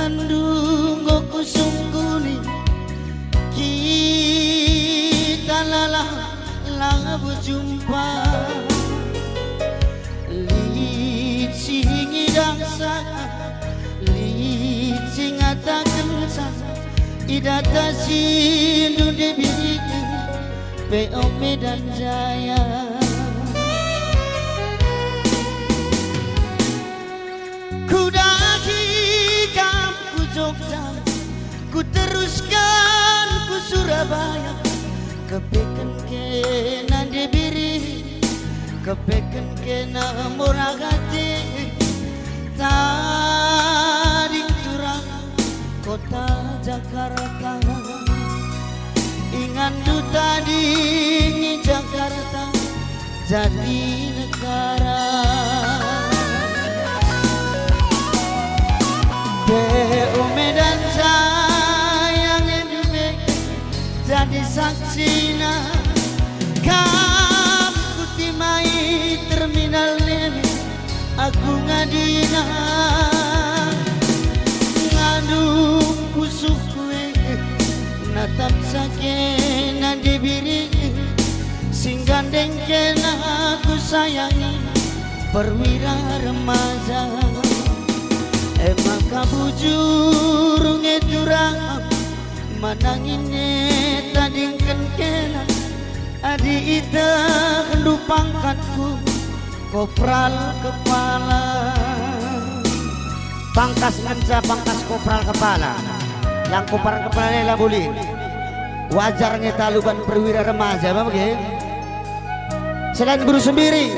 Bandung kusungkuni kita lalah berjumpa lit singi dangsa lit singata kensa idata sindu debiri PO Medan Jaya. Ku teruskan ku Surabaya, kepeken kena dibiri, kepeken kena Moragati, taring turang kota Jakarta. Ingan du tadi Jakarta jadi negara. PO Medan sayang hidup jadi saksina kamu timai terminal ini aku ngadina ngandung kusuk kue natap sakena dibiri sing gandeng kena aku sayangi perwira remaja. Emang kabujur ngeturang manangine tadingken kena adi ita kendu pangkatku kopral kepala pangkas nganca pangkas kopral kepala yang kopral kepala ni labuli wajar ngetaluban perwira remaja apa begitu selain guru sembiring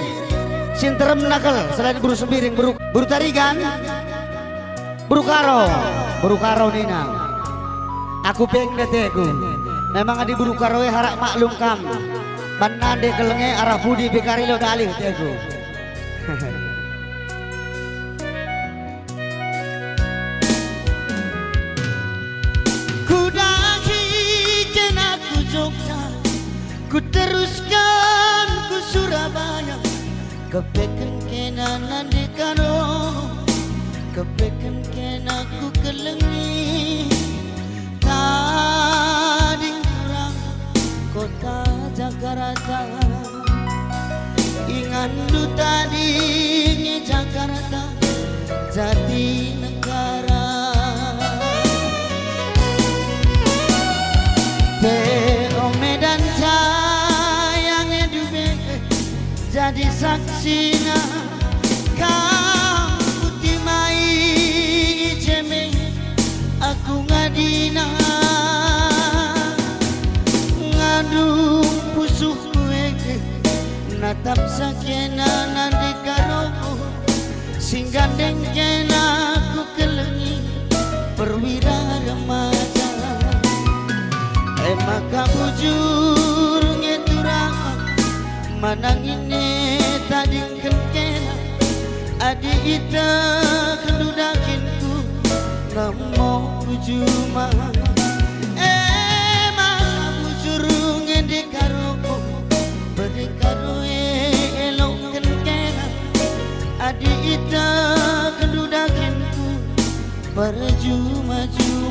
sinterem nakal selain guru sembiring buru tarigan Buru karo nina aku peng deteku memang adi buru karo harak maklum kam banande kelenge arah budi bekari lo dalih teku ku daki kena ku Jogja ku teruskan ku Surabaya kepeken kena nandi karo kepeken kena ku kelengi tading kurang kota Jakarta. Ingan du tadi Jakarta jadi negara. PO Medan sayang hidup jadi saksina aku ngadina ngandung pusuh kue natap sakena nandi karoku sing gandeng kena aku kelengi perwira remaja. Emang kabujur ngeturang manangine tadingken kena adi ita kendudakinku namo kujuma emang bujur ngede karoku beri karo elok kenkena adi ita kendudakinku perjuma-juma